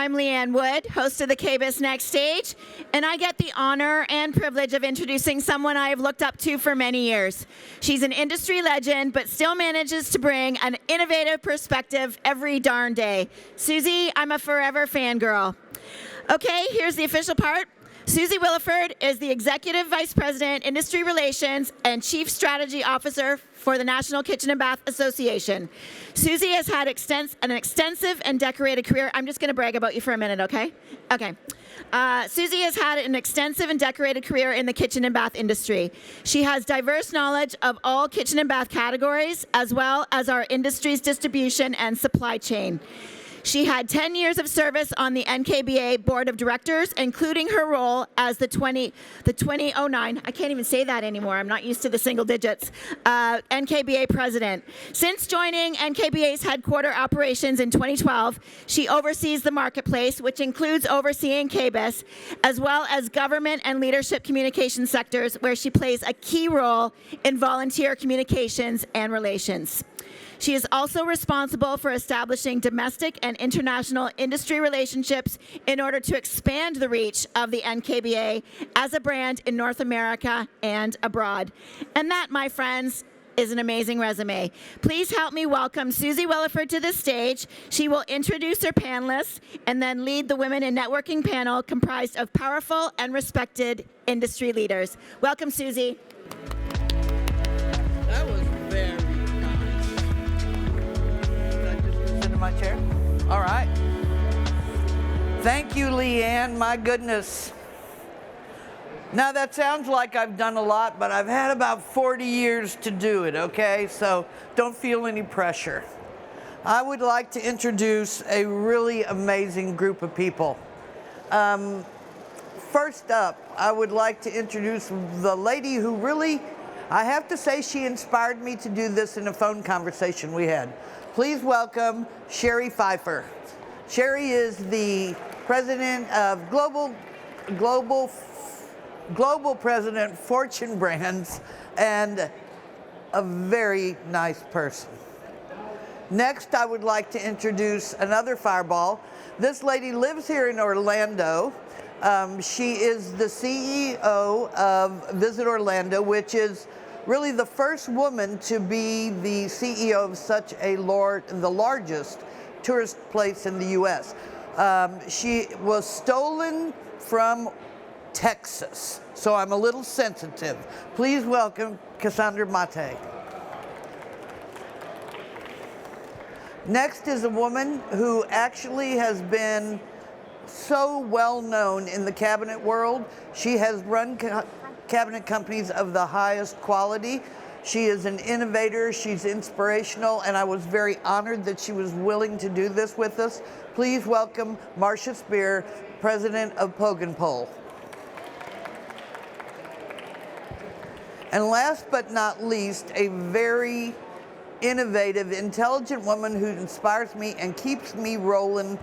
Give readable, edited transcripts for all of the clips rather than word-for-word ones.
I'm Leanne Wood, host of the KBISNeXT Stage, and I get the honor and privilege of introducing someone I have looked up to for many years. She's an industry legend, but still manages to bring an innovative perspective every darn day. Suzie, I'm a forever fangirl. Okay, here's the official part. Suzie Williford is the Executive Vice President, Industry Relations, and Chief Strategy Officer for the National Kitchen and Bath Association. Suzie has had an extensive and decorated career. I'm just going to brag about you for a minute, okay? Okay. Suzie has had an extensive and decorated career in the kitchen and bath industry. She has diverse knowledge of all kitchen and bath categories, as well as our industry's distribution and supply chain. She had 10 years of service on the NKBA Board of Directors, including her role as the 2009, I can't even say that anymore, I'm not used to the single digits, NKBA President. Since joining NKBA's headquarter operations in 2012, she oversees the marketplace, which includes overseeing KBIS, as well as government and leadership communication sectors, where she plays a key role in volunteer communications and relations. She is also responsible for establishing domestic and international industry relationships in order to expand the reach of the NKBA as a brand in North America and abroad. And that, my friends, is an amazing resume. Please help me welcome Suzie Williford to the stage. She will introduce her panelists and then lead the Women in Networking panel comprised of powerful and respected industry leaders. Welcome, Suzie. That was very my chair. All right. Thank you, Leanne. My goodness. Now that sounds like I've done a lot, but I've had about 40 years to do it, okay? So don't feel any pressure. I would like to introduce a really amazing group of people. First up, I would like to introduce the lady who really, I have to say, she inspired me to do this in a phone conversation we had. Please welcome Cheri Pfeiffer. Cheri is the president of global president, Fortune Brands, and a very nice person. Next, I would like to introduce another fireball. This lady lives here in Orlando. She is the CEO of Visit Orlando, which is really the first woman to be the CEO of such the largest tourist place in the U.S. She was stolen from Texas, so I'm a little sensitive. Please welcome Casandra Matej. Next is a woman who actually has been so well known in the cabinet world. She has run cabinet companies of the highest quality. She is an innovator, she's inspirational, and I was very honored that she was willing to do this with us. Please welcome Marcia Speer, president of Poggenpohl. And last but not least, a very innovative, intelligent woman who inspires me and keeps me rolling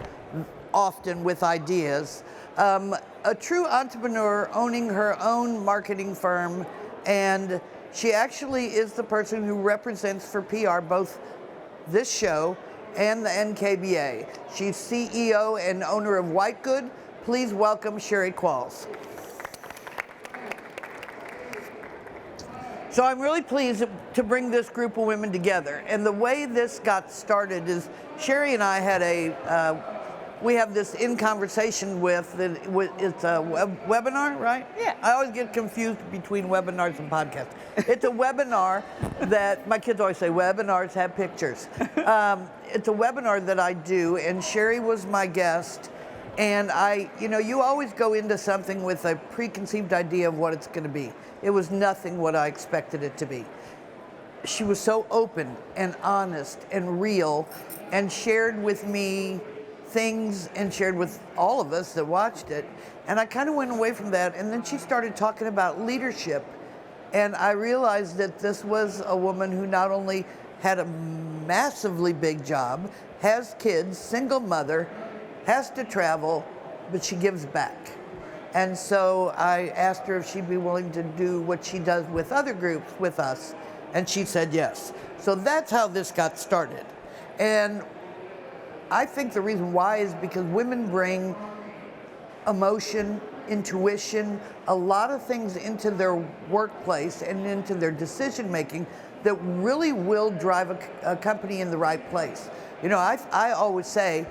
often with ideas. A true entrepreneur owning her own marketing firm, and she actually is the person who represents for PR both this show and the NKBA. She's CEO and owner of White Good. Please welcome Cheri Qualls. So I'm really pleased to bring this group of women together. And the way this got started is Cheri and I had we have this in conversation with, it's a webinar, right? Yeah. I always get confused between webinars and podcasts. It's a webinar that, my kids always say, webinars have pictures. It's a webinar that I do, and Cheri was my guest. And you always go into something with a preconceived idea of what it's going to be. It was nothing what I expected it to be. She was so open and honest and real, and shared with me things and shared with all of us that watched it. And I kind of went away from that, and then she started talking about leadership. And I realized that this was a woman who not only had a massively big job, has kids, single mother, has to travel, but she gives back. And so I asked her if she'd be willing to do what she does with other groups with us, and she said yes. So that's how this got started. And I think the reason why is because women bring emotion, intuition, a lot of things into their workplace and into their decision making that really will drive a company in the right place. You know, I always say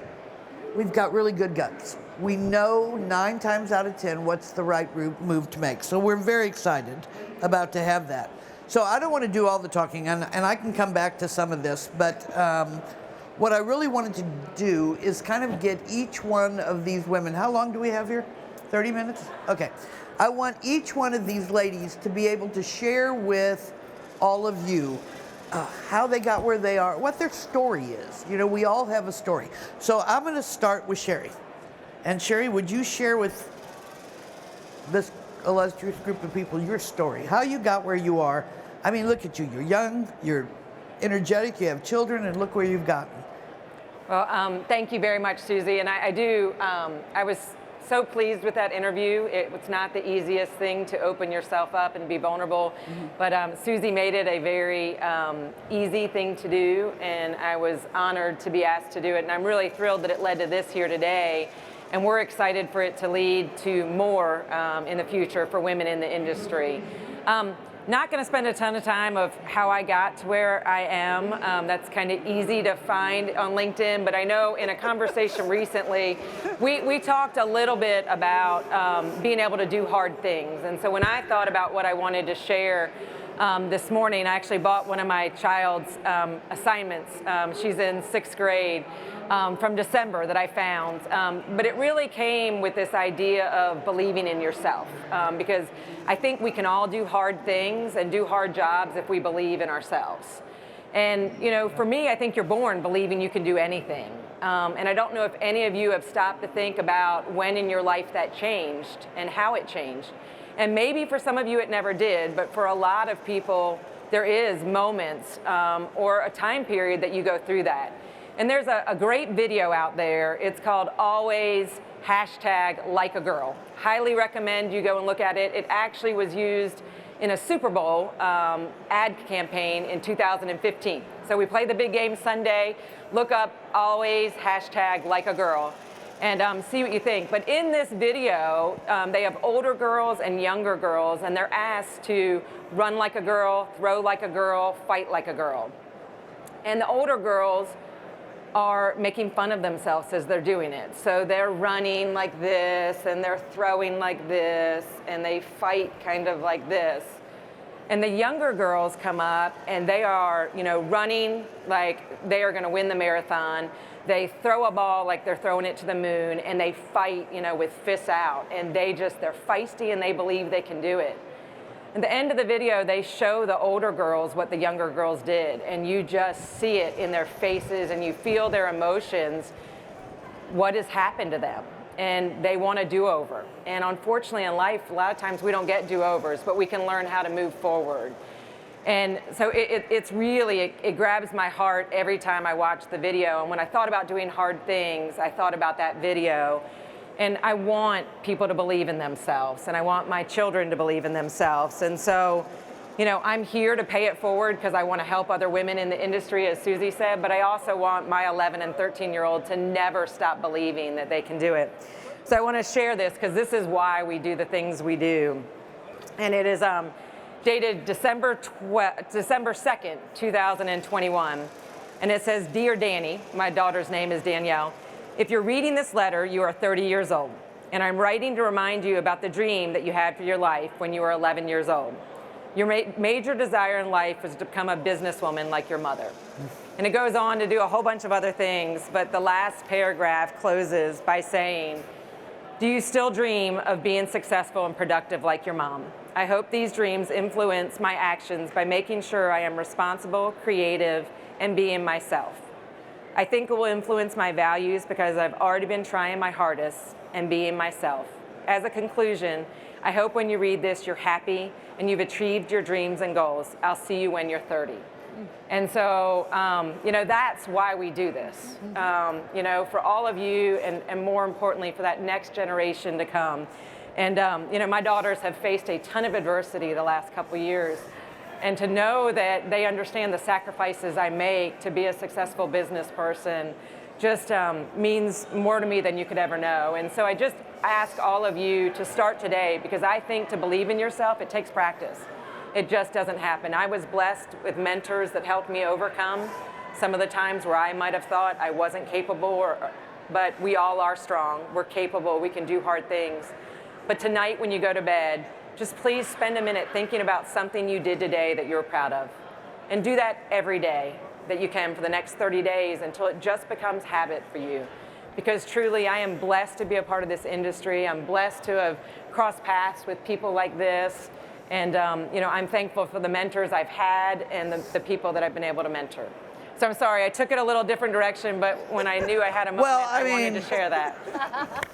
we've got really good guts. We know 9 times out of 10 what's the right move to make. So we're very excited about to have that. So I don't want to do all the talking, and I can come back to some of this, but what I really wanted to do is kind of get each one of these women, how long do we have here? 30 minutes? Okay. I want each one of these ladies to be able to share with all of you how they got where they are, what their story is. You know, we all have a story. So I'm going to start with Cheri. And Cheri, would you share with this illustrious group of people your story, how you got where you are? I mean, look at you. You're young, you're energetic, you have children, and look where you've gotten. Well, thank you very much, Susie. And I was so pleased with that interview. It was not the easiest thing to open yourself up and be vulnerable, but Susie made it a very easy thing to do, and I was honored to be asked to do it. And I'm really thrilled that it led to this here today, and we're excited for it to lead to more in the future for women in the industry. Not going to spend a ton of time of how I got to where I am. That's kind of easy to find on LinkedIn, but I know in a conversation recently, we talked a little bit about being able to do hard things. And so when I thought about what I wanted to share this morning, I actually bought one of my child's assignments. She's in 6th grade. From December that I found. But it really came with this idea of believing in yourself, because I think we can all do hard things and do hard jobs if we believe in ourselves. And you know, for me, I think you're born believing you can do anything. And I don't know if any of you have stopped to think about when in your life that changed and how it changed. And maybe for some of you it never did, but for a lot of people, there is moments or a time period that you go through that. And there's a great video out there. It's called Always #LikeAGirl. Highly recommend you go and look at it. It actually was used in a Super Bowl ad campaign in 2015. So we play the big game Sunday. Look up Always #LikeAGirl and see what you think. But in this video, they have older girls and younger girls, and they're asked to run like a girl, throw like a girl, fight like a girl. And the older girls are making fun of themselves as they're doing it. So they're running like this, and they're throwing like this, and they fight kind of like this. And the younger girls come up, and they are, you know, running like they are gonna win the marathon. They throw a ball like they're throwing it to the moon, and they fight, you know, with fists out. And they're feisty, and they believe they can do it. At the end of the video, they show the older girls what the younger girls did, and you just see it in their faces, and you feel their emotions, what has happened to them, and they want a do-over. And unfortunately in life, a lot of times we don't get do-overs, but we can learn how to move forward. And so it's really, it grabs my heart every time I watch the video. And when I thought about doing hard things, I thought about that video. And I want people to believe in themselves, and I want my children to believe in themselves. And so, you know, I'm here to pay it forward because I want to help other women in the industry, as Susie said, but I also want my 11 and 13-year-old to never stop believing that they can do it. So I want to share this because this is why we do the things we do. And it is dated December 2nd, 2021. And it says, "Dear Danny," my daughter's name is Danielle, "if you're reading this letter, you are 30 years old, and I'm writing to remind you about the dream that you had for your life when you were 11 years old. Your major desire in life was to become a businesswoman like your mother." And it goes on to do a whole bunch of other things, but the last paragraph closes by saying, "Do you still dream of being successful and productive like your mom? I hope these dreams influence my actions by making sure I am responsible, creative, and being myself. I think it will influence my values because I've already been trying my hardest and being myself. As a conclusion, I hope when you read this, you're happy and you've achieved your dreams and goals. I'll see you when you're 30. And so, you know, that's why we do this. You know, for all of you, and more importantly, for that next generation to come. And, you know, my daughters have faced a ton of adversity the last couple years. And to know that they understand the sacrifices I make to be a successful business person, just means more to me than you could ever know. And so I just ask all of you to start today, because I think to believe in yourself, it takes practice. It just doesn't happen. I was blessed with mentors that helped me overcome some of the times where I might have thought I wasn't capable, but we all are strong. We're capable. We can do hard things. But tonight when you go to bed, just please spend a minute thinking about something you did today that you're proud of. And do that every day that you can for the next 30 days until it just becomes habit for you. Because truly, I am blessed to be a part of this industry. I'm blessed to have crossed paths with people like this. And you know, I'm thankful for the mentors I've had and the people that I've been able to mentor. So I'm sorry, I took it a little different direction, but when I knew I had a moment, I wanted to share that.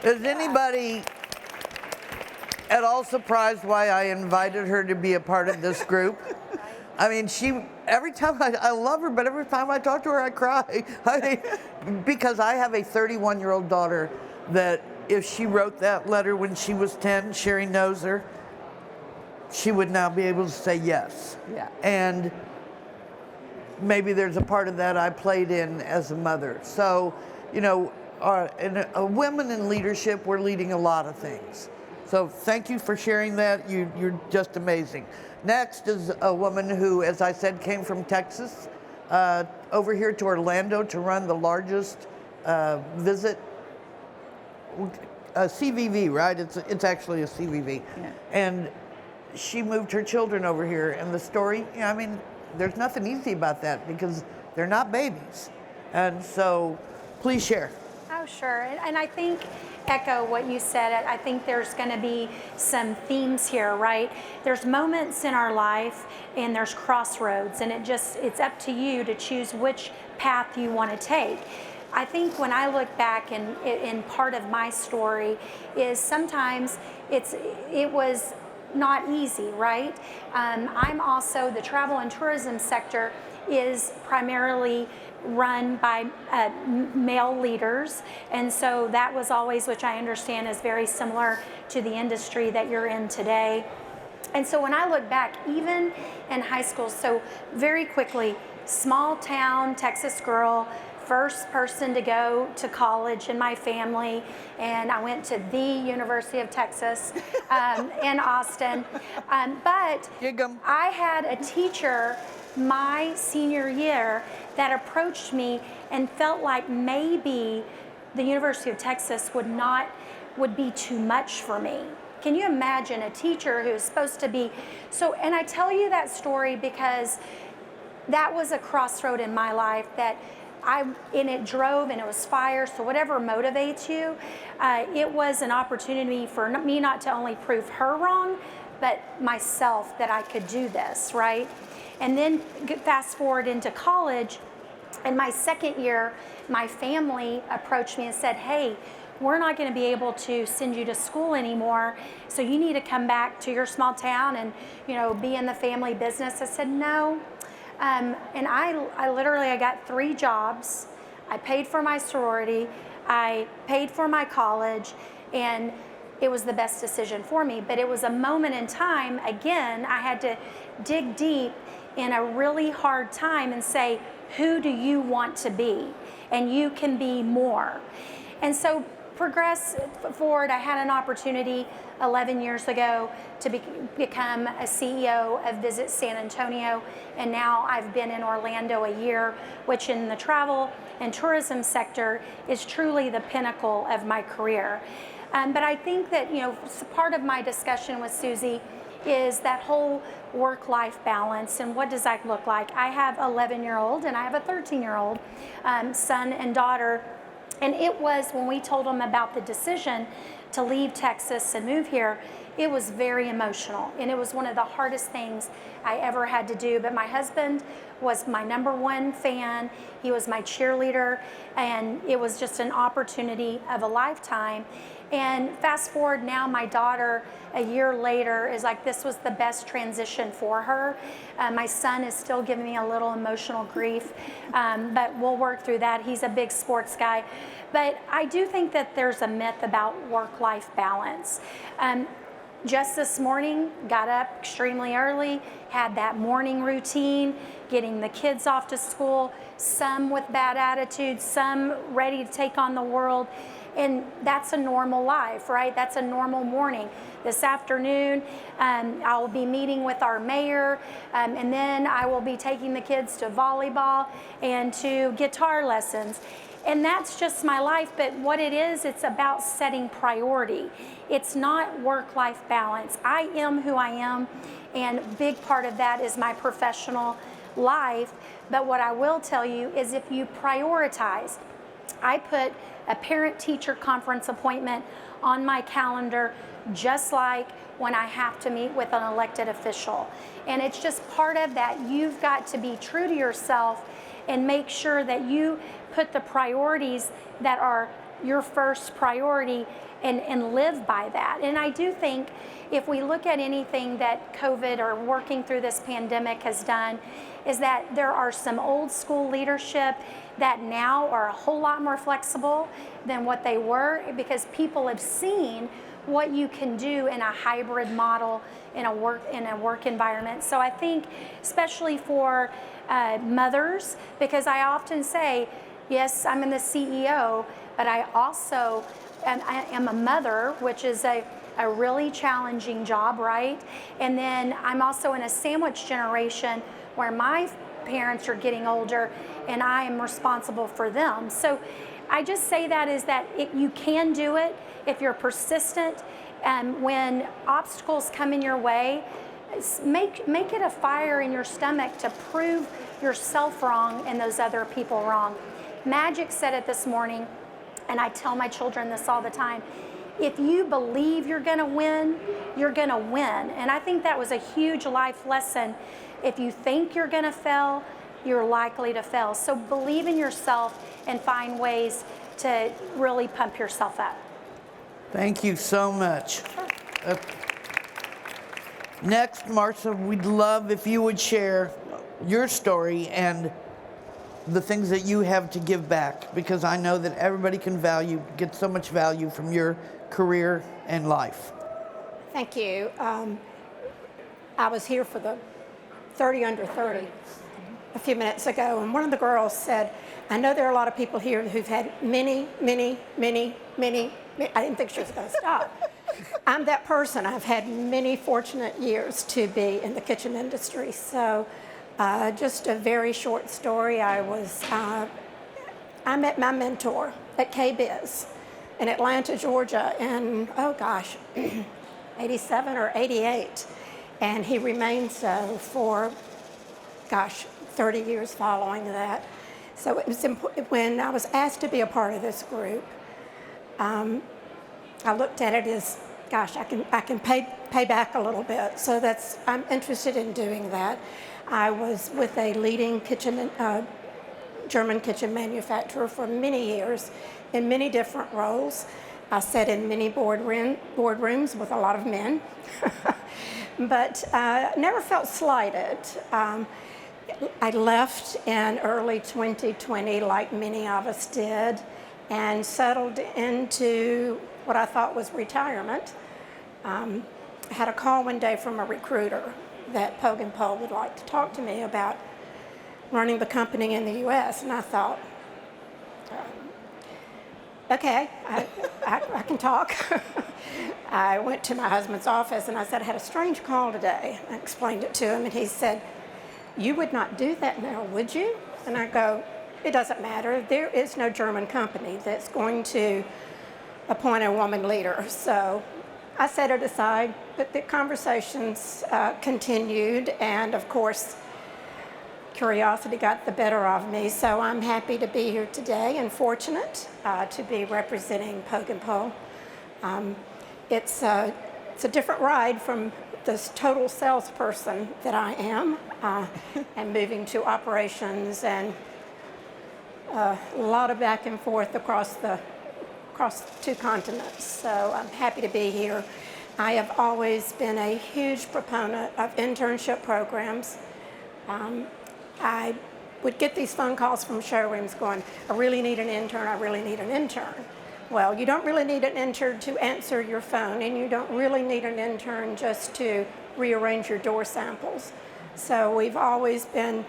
Is anybody at all surprised why I invited her to be a part of this group? I mean, every time I love her, but every time I talk to her, I cry. Because I have a 31-year-old daughter that if she wrote that letter when she was 10, Cheri knows her, she would now be able to say yes. Yeah. And maybe there's a part of that I played in as a mother. So, you know, women in leadership, we're leading a lot of things. So thank you for sharing that. You're just amazing. Next is a woman who, as I said, came from Texas over here to Orlando to run the largest visit, a CVV, right? It's actually a CVV. Yeah. And she moved her children over here, and the story, I mean, there's nothing easy about that because they're not babies. And so please share. Oh, sure. And I think, echo what you said, I think there's going to be some themes here, right? There's moments in our life and there's crossroads, and it's up to you to choose which path you want to take. I think when I look back and part of my story is sometimes it was not easy, right? I'm also, the travel and tourism sector is primarily run by male leaders, and so that was always, which I understand is very similar to the industry that you're in today. And so when I look back, even in high school, so very quickly, small town Texas girl, first person to go to college in my family, and I went to the University of Texas in Austin. But I had a teacher my senior year that approached me and felt like maybe the University of Texas would be too much for me. Can you imagine a teacher who's supposed to be so? And I tell you that story because that was a crossroad in my life that it drove, and it was fire. So whatever motivates you, it was an opportunity for me not to only prove her wrong, but myself that I could do this, right? And then fast forward into college, in my second year, my family approached me and said, hey, we're not going to be able to send you to school anymore, so you need to come back to your small town and, you know, be in the family business. I said, no. And I literally got 3 jobs. I paid for my sorority. I paid for my college, and it was the best decision for me. But it was a moment in time, again, I had to dig deep in a really hard time and say, who do you want to be? And you can be more. And so progress forward, I had an opportunity 11 years ago to become a CEO of Visit San Antonio, and now I've been in Orlando a year, which in the travel and tourism sector is truly the pinnacle of my career. But I think that, you know, part of my discussion with Susie is that whole work-life balance, and what does that look like? I have an 11-year-old and I have a 13-year-old son and daughter. And it was, when we told them about the decision to leave Texas and move here, it was very emotional. And it was one of the hardest things I ever had to do. But my husband was my #1 fan. He was my cheerleader. And it was just an opportunity of a lifetime. And fast forward now, my daughter, a year later, is like, this was the best transition for her. My son is still giving me a little emotional grief, but we'll work through that. He's a big sports guy. But I do think that there's a myth about work-life balance. just this morning, got up extremely early, had that morning routine, getting the kids off to school, some with bad attitudes, some ready to take on the world. And that's a normal life, right? That's a normal morning. This afternoon, I will be meeting with our mayor, and then I will be taking the kids to volleyball and to guitar lessons. And that's just my life, but what it is, it's about setting priority. It's not work-life balance. I am who I am, and a big part of that is my professional life. But what I will tell you is if you prioritize, I put a parent-teacher conference appointment on my calendar just like when I have to meet with an elected official. And it's just part of that. You've got to be true to yourself and make sure that you put the priorities that are your first priority and live by that. And I do think if we look at anything that COVID or working through this pandemic has done, is that there are some old school leadership that now are a whole lot more flexible than what they were, because people have seen what you can do in a hybrid model in a work environment. So I think especially for mothers, because I often say, yes, I'm the CEO, but I also am a mother, which is a really challenging job, right? And then I'm also in a sandwich generation where my parents are getting older and I am responsible for them. So I just say that is that you can do it if you're persistent, and when obstacles come in your way, make it a fire in your stomach to prove yourself wrong and those other people wrong. Magic said it this morning, and I tell my children this all the time. If you believe you're gonna win, you're gonna win. And I think that was a huge life lesson. If you think you're gonna fail, you're likely to fail. So believe in yourself and find ways to really pump yourself up. Thank you so much. Next, Marcia, we'd love if you would share your story and the things that you have to give back, because I know that everybody can get so much value from your career and life. Thank you. I was here for the 30 under 30 a few minutes ago, and one of the girls said, I know there are a lot of people here who've had many, I didn't think she was going to stop. I'm that person. I've had many fortunate years to be in the kitchen industry. So just a very short story. I met my mentor at KBIS in Atlanta, Georgia in, 87 or 88. And he remained so for, 30 years following that. So it was when I was asked to be a part of this group, I looked at it as, I can pay back a little bit. So I'm interested in doing that. I was with a leading German kitchen manufacturer for many years in many different roles. I sat in many boardrooms with a lot of men, but never felt slighted. I left in early 2020, like many of us did, and settled into what I thought was retirement. I had a call one day from a recruiter that Poggenpohl would like to talk to me about running the company in the US, and I thought, okay, I can talk. I went to my husband's office and I said, I had a strange call today. I explained it to him, and he said, you would not do that now, would you? And I go, it doesn't matter. There is no German company that's going to appoint a woman leader. So I set it aside, but the conversations continued, and of course, curiosity got the better of me. So I'm happy to be here today and fortunate to be representing Poggenpohl. It's a different ride from this total salesperson that I am, and moving to operations and a lot of back and forth across two continents. So I'm happy to be here. I have always been a huge proponent of internship programs. I would get these phone calls from showrooms going, I really need an intern, I really need an intern. Well, you don't really need an intern to answer your phone, and you don't really need an intern just to rearrange your door samples. So we've always been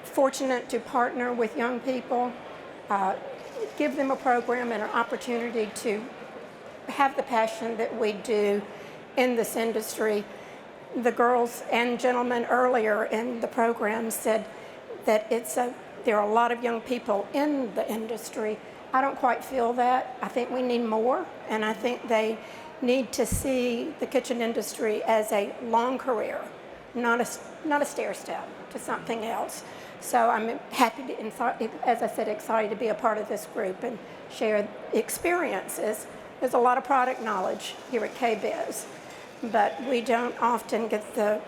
fortunate to partner with young people, give them a program and an opportunity to have the passion that we do in this industry. The girls and gentlemen earlier in the program said that there are a lot of young people in the industry. I don't quite feel that. I think we need more, and I think they need to see the kitchen industry as a long career, not a stair step to something else. So I'm happy to, as I said, excited to be a part of this group and share experiences. There's a lot of product knowledge here at KBIS, but we don't often get the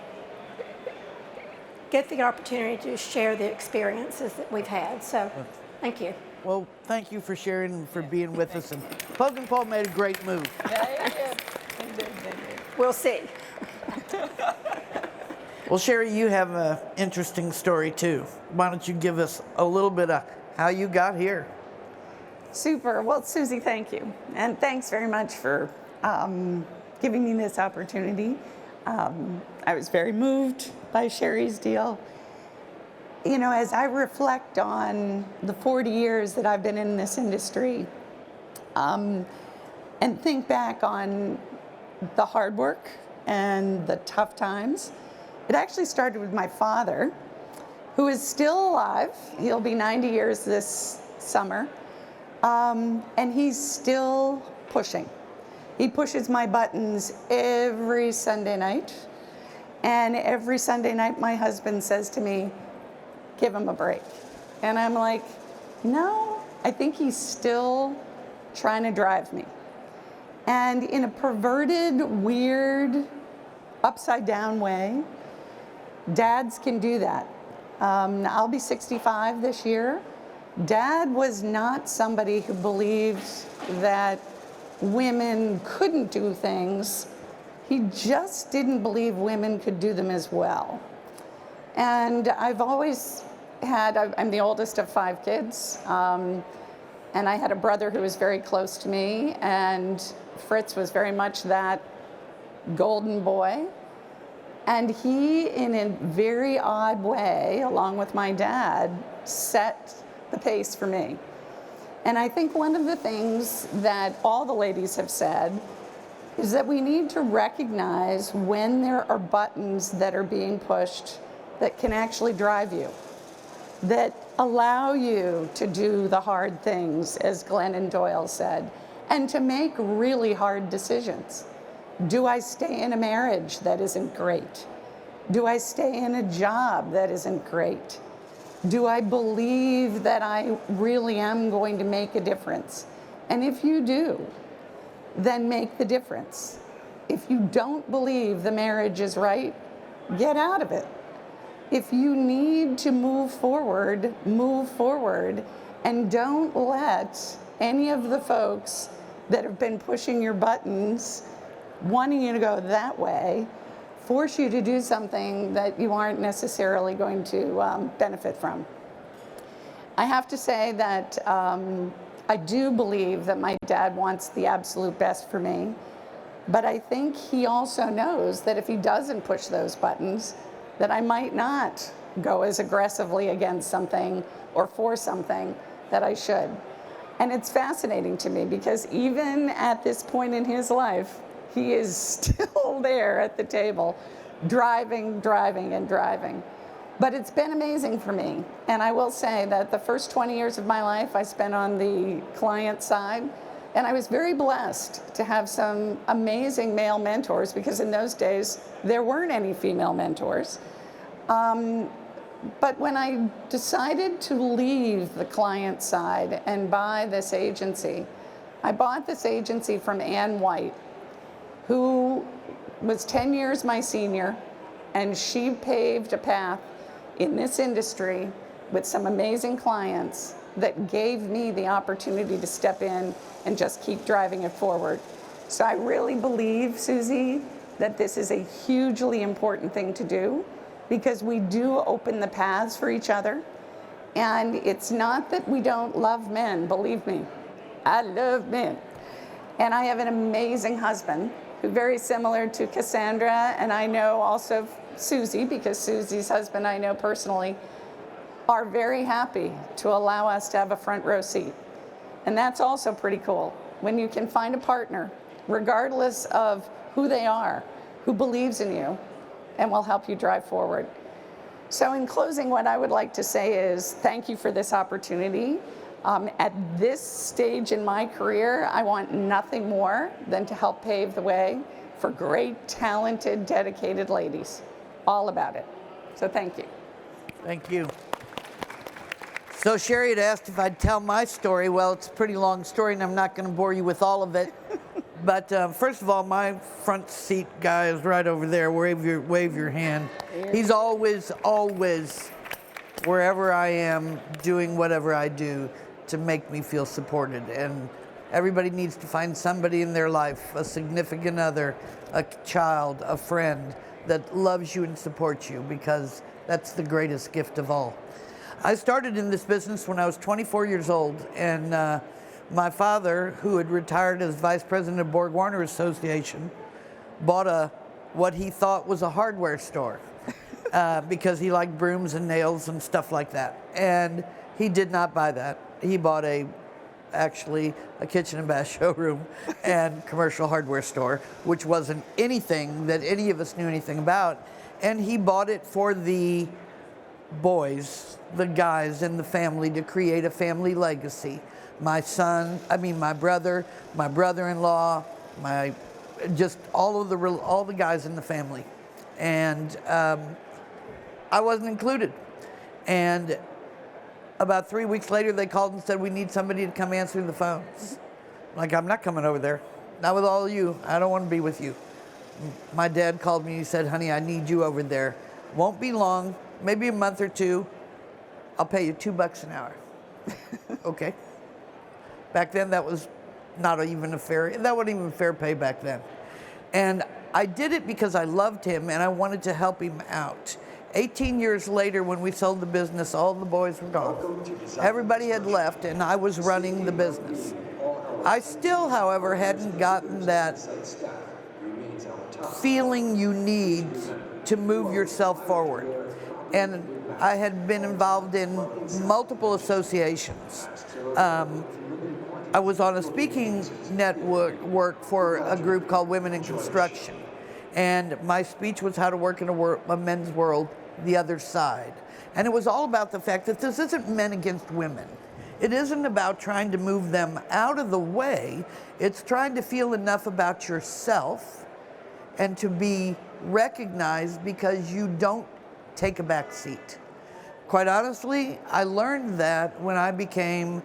opportunity to share the experiences that we've had. So thank you. Well, thank you for sharing and for being with us. And Poggenpohl made a great move. Yeah, they did. We'll see. Well, Cheri, you have an interesting story too. Why don't you give us a little bit of how you got here? Super. Well, Susie, thank you. And thanks very much for giving me this opportunity. I was very moved by Cheri's deal. You know, as I reflect on the 40 years that I've been in this industry, and think back on the hard work and the tough times, it actually started with my father, who is still alive. He'll be 90 years this summer, and he's still pushing. He pushes my buttons every Sunday night, and every Sunday night my husband says to me, give him a break. And I'm like, no, I think he's still trying to drive me. And in a perverted, weird, upside down way, dads can do that. I'll be 65 this year. Dad was not somebody who believed that women couldn't do things. He just didn't believe women could do them as well. And I've always I'm the oldest of 5 kids, and I had a brother who was very close to me, and Fritz was very much that golden boy. And he, in a very odd way, along with my dad, set the pace for me. And I think one of the things that all the ladies have said is that we need to recognize when there are buttons that are being pushed that can actually drive you, that allow you to do the hard things, as Glennon Doyle said, and to make really hard decisions. Do I stay in a marriage that isn't great? Do I stay in a job that isn't great? Do I believe that I really am going to make a difference? And if you do, then make the difference. If you don't believe the marriage is right, get out of it. If you need to move forward, and don't let any of the folks that have been pushing your buttons, wanting you to go that way, force you to do something that you aren't necessarily going to benefit from. I have to say that I do believe that my dad wants the absolute best for me, but I think he also knows that if he doesn't push those buttons, that I might not go as aggressively against something or for something that I should. And it's fascinating to me because even at this point in his life, he is still there at the table, driving. But it's been amazing for me. And I will say that the first 20 years of my life I spent on the client side, and I was very blessed to have some amazing male mentors because in those days, there weren't any female mentors. But when I decided to leave the client side and buy this agency, I bought this agency from Ann White, who was 10 years my senior, and she paved a path in this industry with some amazing clients that gave me the opportunity to step in and just keep driving it forward. So I really believe, Susie, that this is a hugely important thing to do because we do open the paths for each other. And it's not that we don't love men, believe me. I love men. And I have an amazing husband who very similar to Casandra, and I know also Susie, because Susie's husband I know personally, are very happy to allow us to have a front row seat. And that's also pretty cool. When you can find a partner, regardless of who they are, who believes in you and will help you drive forward. So in closing, what I would like to say is thank you for this opportunity. At this stage in my career, I want nothing more than to help pave the way for great, talented, dedicated ladies. All about it. So thank you. Thank you. So Cheri had asked if I'd tell my story. Well, it's a pretty long story, and I'm not going to bore you with all of it. But first of all, my front seat guy is right over there. Wave your hand. He's always, wherever I am, doing whatever I do to make me feel supported. And everybody needs to find somebody in their life, a significant other, a child, a friend that loves you and supports you, because that's the greatest gift of all. I started in this business when I was 24 years old, and my father, who had retired as vice president of Borg Warner Association, bought what he thought was a hardware store because he liked brooms and nails and stuff like that. And he did not buy that. He bought actually a kitchen and bath showroom and commercial hardware store, which wasn't anything that any of us knew anything about. And he bought it for the boys, the guys in the family, to create a family legacy. My brother, my brother-in-law, just all the guys in the family. And I wasn't included. And about 3 weeks later, they called and said, we need somebody to come answer the phones. Like, I'm not coming over there. Not with all of you. I don't want to be with you. My dad called me and he said, honey, I need you over there. Won't be long, maybe a month or two. I'll pay you $2 an hour. Okay. Back then, that was not even that wasn't even fair pay back then. And I did it because I loved him and I wanted to help him out. 18 years later, when we sold the business, all the boys were gone. Everybody had left, and I was running the business. I still, however, hadn't gotten that feeling you need to move yourself forward. And I had been involved in multiple associations. I was on a speaking network for a group called Women in Construction. And my speech was how to work in a men's world, the other side. And it was all about the fact that this isn't men against women. It isn't about trying to move them out of the way. It's trying to feel enough about yourself and to be recognized because you don't take a back seat. Quite honestly, I learned that when I became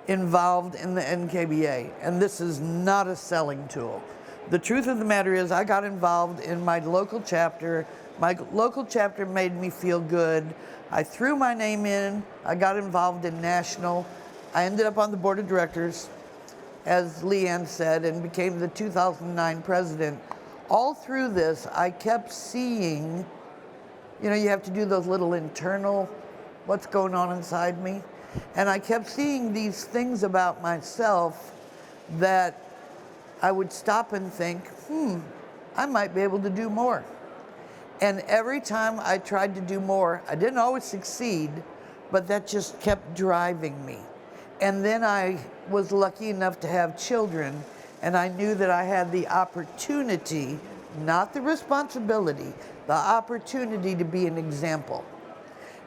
involved in the NKBA, and this is not a selling tool. The truth of the matter is I got involved in my local chapter. My local chapter made me feel good. I threw my name in. I got involved in national. I ended up on the board of directors, as Leanne said, and became the 2009 president. All through this, I kept seeing, you have to do those little internal, what's going on inside me? And I kept seeing these things about myself that I would stop and think, I might be able to do more. And every time I tried to do more, I didn't always succeed, but that just kept driving me. And then I was lucky enough to have children, and I knew that I had the opportunity, not the responsibility, the opportunity to be an example.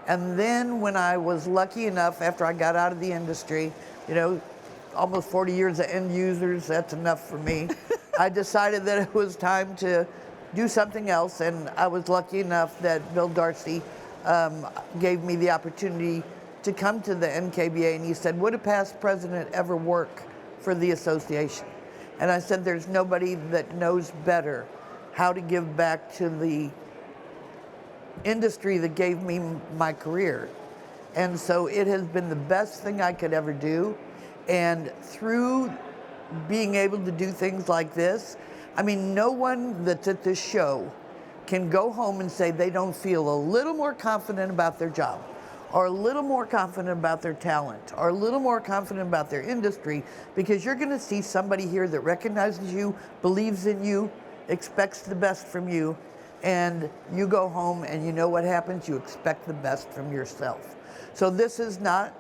And then when I was lucky enough, after I got out of the industry, almost 40 years of end users, that's enough for me. I decided that it was time to do something else, and I was lucky enough that Bill Darcy gave me the opportunity to come to the NKBA, and he said, would a past president ever work for the association? And I said, there's nobody that knows better how to give back to the industry that gave me my career. And so it has been the best thing I could ever do. And through being able to do things like this, no one that's at this show can go home and say they don't feel a little more confident about their job, are a little more confident about their talent, are a little more confident about their industry, because you're going to see somebody here that recognizes you, believes in you, expects the best from you, and you go home and you know what happens, you expect the best from yourself. So this is not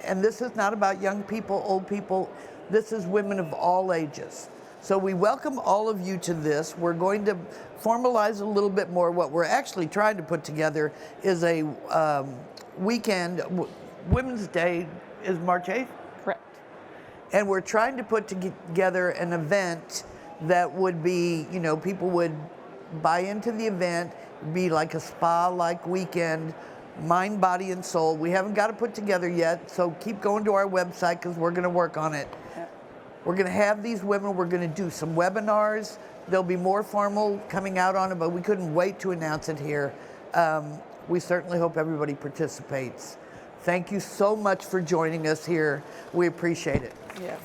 about young people, old people, this is women of all ages. So we welcome all of you to this. We're going to formalize a little bit more. What we're actually trying to put together is a weekend. Women's Day is March 8th? Correct. And we're trying to put together an event that would be, you know, people would buy into the event, be like a spa-like weekend, mind, body, and soul. We haven't got it put together yet, so keep going to our website because we're going to work on it. We're going to have these women, we're going to do some webinars. There'll be more formal coming out on it, but we couldn't wait to announce it here. We certainly hope everybody participates. Thank you so much for joining us here. We appreciate it. Yeah.